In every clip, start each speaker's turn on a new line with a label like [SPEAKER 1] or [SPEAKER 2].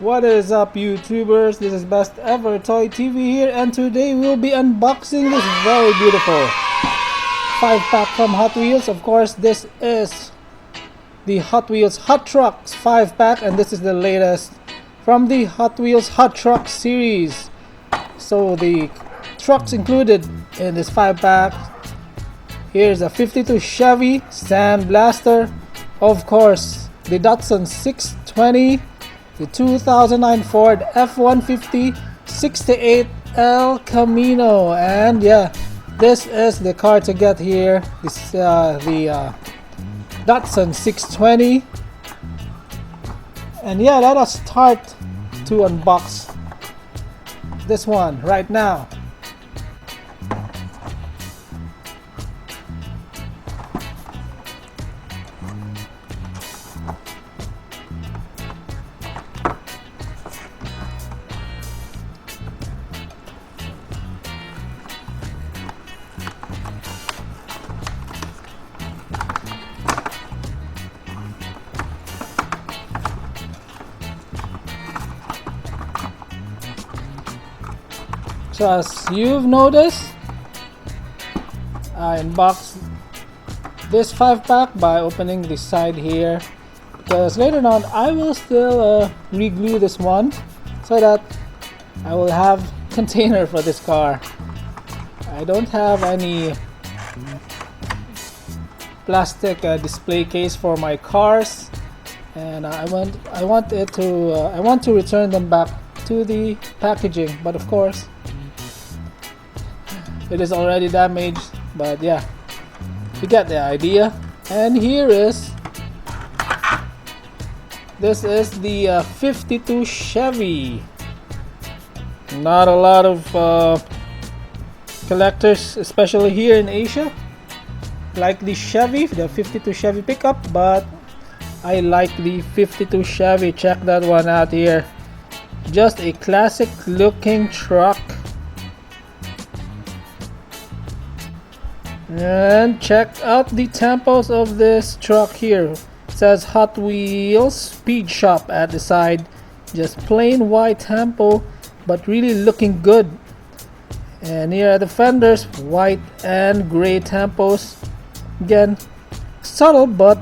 [SPEAKER 1] What is up, YouTubers? This is Best Ever Toy TV here, and today we'll be unboxing this very beautiful 5-pack from Hot Wheels. Of course, this is the Hot Wheels Hot Trucks 5-pack, and this is the latest from the Hot Wheels Hot Trucks series. So the trucks included in this 5-pack, here's a 52 Chevy Sandblaster, of course the Datsun 620, the 2009 Ford F-150 68 El Camino, and yeah, this is the car to get here. This the Datsun 620, and yeah, let us start to unbox this one right now. So as you've noticed, I unboxed this 5-pack by opening the side here, because later on I will still re-glue this one so that I will have container for this car. I don't have any plastic display case for my cars, and I want to return them back to the packaging, but of course it is already damaged, but yeah, you get the idea. And here is, this is the 52 Chevy. Not a lot of collectors, especially here in Asia, like the Chevy, the 52 Chevy pickup, but I like the 52 Chevy. Check that one out here. Just a classic looking truck. And check out the tempos of this truck here. It says Hot Wheels Speed Shop at the side. Just plain white tempo, but really looking good. And here are the fenders, white and gray tempos. Again, subtle but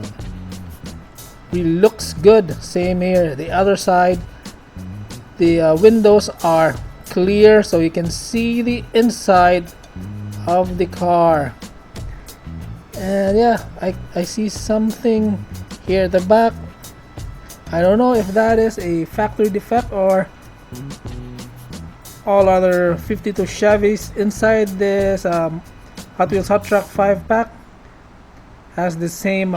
[SPEAKER 1] really looks good. Same here. The other side, the windows are clear, so you can see the inside of the car. And yeah, I see something here at the back. I don't know if that is a factory defect or all other 52 Chevys inside this Hot Wheels Hot Truck 5-pack has the same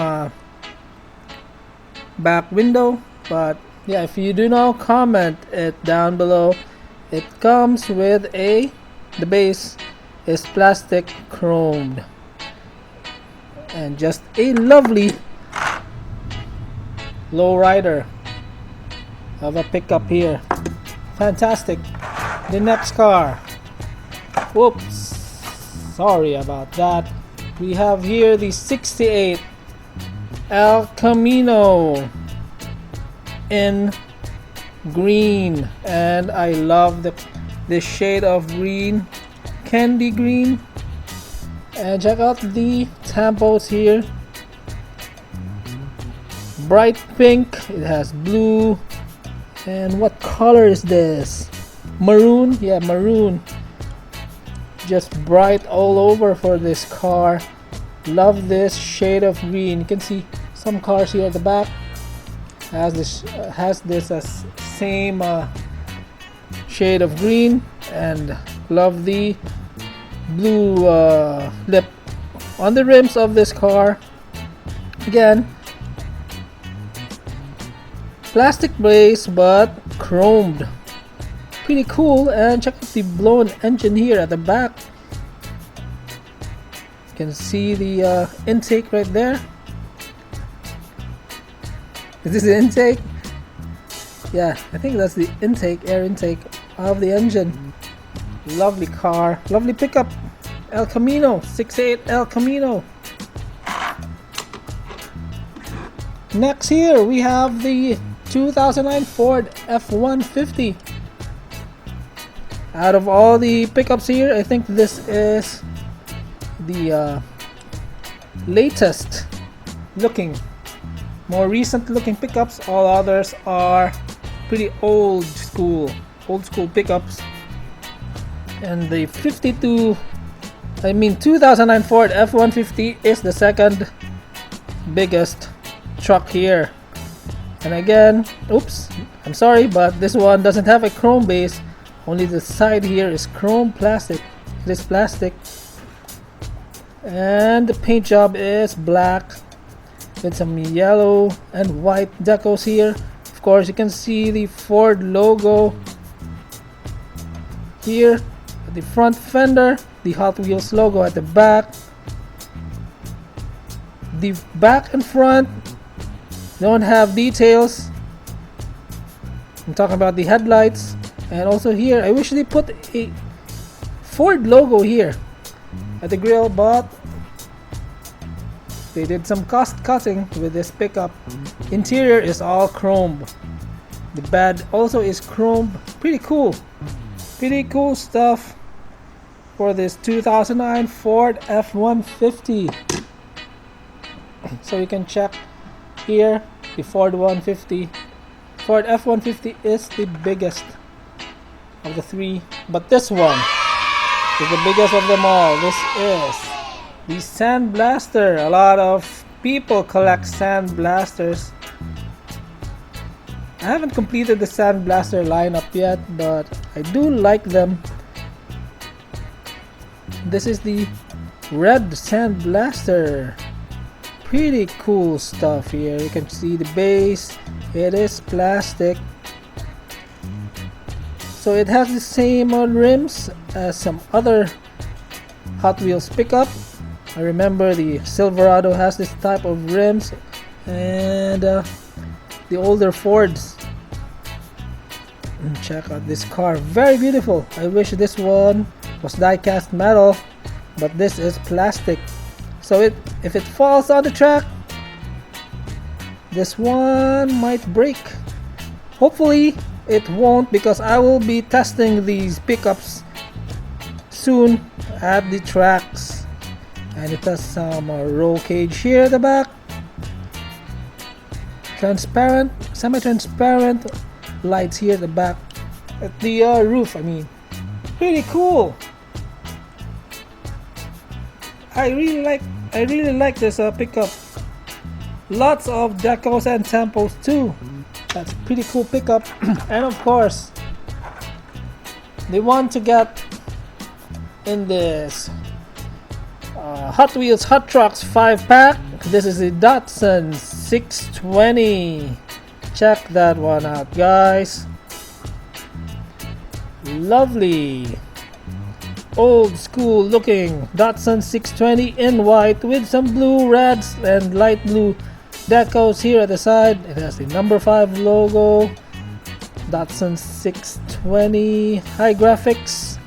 [SPEAKER 1] back window. But yeah, if you do know, comment it down below. It comes with the base is plastic chromed, and just a lovely lowrider of a pickup here. Fantastic. The next car, whoops, sorry about that, we have here the 68 El Camino in green, and I love the shade of green, candy green. And check out the tempos here. Bright pink, it has blue, and what color is this? Maroon? Yeah, maroon. Just bright all over for this car. Love this shade of green. You can see some cars here at the back has this same shade of green, and love the blue lip on the rims of this car. Again, plastic base but chromed, pretty cool. And check out the blown engine here at the back. You can see the intake right there. Is this the intake? Yeah, I think that's the intake, air intake of the engine. Lovely car, lovely pickup. El Camino, 68 El Camino. Next here we have the 2009 Ford F-150. Out of all the pickups here, I think this is the latest looking, more recent looking pickups. All others are pretty old school pickups. And the 2009 Ford F-150 is the second biggest truck here. And again, oops, I'm sorry, but this one doesn't have a chrome base. Only the side here is chrome plastic. It is plastic. And the paint job is black with some yellow and white decals here. Of course, you can see the Ford logo here at the front fender, the Hot Wheels logo at the back. The back and front don't have details. I'm talking about the headlights. And also here, I wish they put a Ford logo here at the grill, but they did some cost cutting with this pickup. Interior is all chrome. The bed also is chrome. Pretty cool stuff for this 2009 Ford F-150. So you can check here the Ford F-150 is the biggest of the three, but this one is the biggest of them all. This is the Sandblaster. A lot of people collect Sandblasters. I haven't completed the Sandblaster lineup yet, but I do like them. This is the red Sandblaster. Pretty cool stuff here. You can see the base. It is plastic. So it has the same rims as some other Hot Wheels pickup. I remember the Silverado has this type of rims, and the older Fords. Check out this car, very beautiful. I wish this one was die-cast metal, but this is plastic. So if it falls on the track, this one might break. Hopefully it won't, because I will be testing these pickups soon at the tracks. And it has some roll cage here at the back, transparent, semi-transparent lights here at the back, at the roof. I mean, pretty cool. I really like this pickup. Lots of decals and samples too. That's a pretty cool pickup. And of course, they want to get in this Hot Wheels Hot Trucks 5-pack. This is the Datsun 620. Check that one out, guys. Lovely old school looking Datsun 620 in white with some blue, reds, and light blue decals here at the side. It has the number 5 logo. Datsun 620 high graphics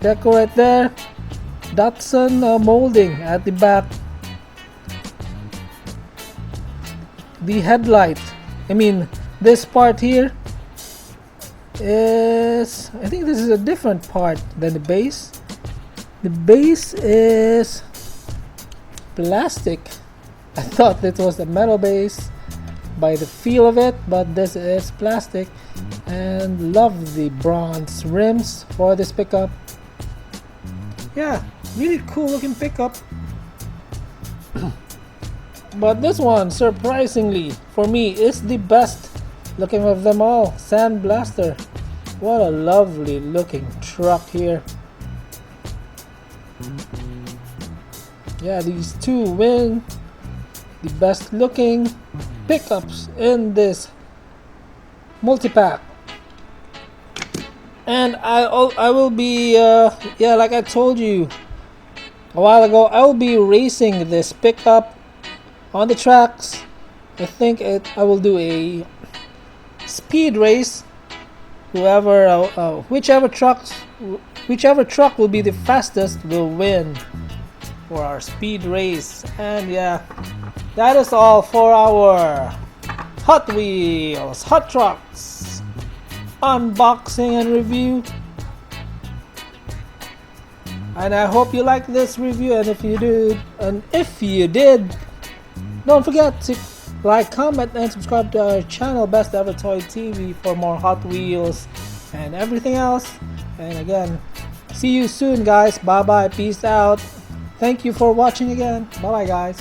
[SPEAKER 1] deco right there. Datsun molding at the back. The headlight, I mean this part here is, I think this is a different part than the base. The base is plastic. I thought it was a metal base by the feel of it, but this is plastic. And love the bronze rims for this pickup. Yeah, really cool looking pickup. But this one, surprisingly for me, is the best looking of them all. Sandblaster. What a lovely looking truck here. Yeah, these two win the best looking pickups in this multi-pack. And I will be yeah, like I told you a while ago, I will be racing this pickup on the tracks. I think I will do a speed race. Whichever truck will be the fastest will win for our speed race. And yeah, that is all for our Hot Wheels, Hot Trucks, unboxing and review. And I hope you liked this review, and if you did, don't forget to like, comment, and subscribe to our channel, Best Ever Toy TV, for more Hot Wheels and everything else. And again, see you soon, guys. Bye bye, peace out. Thank you for watching again. Bye bye, guys.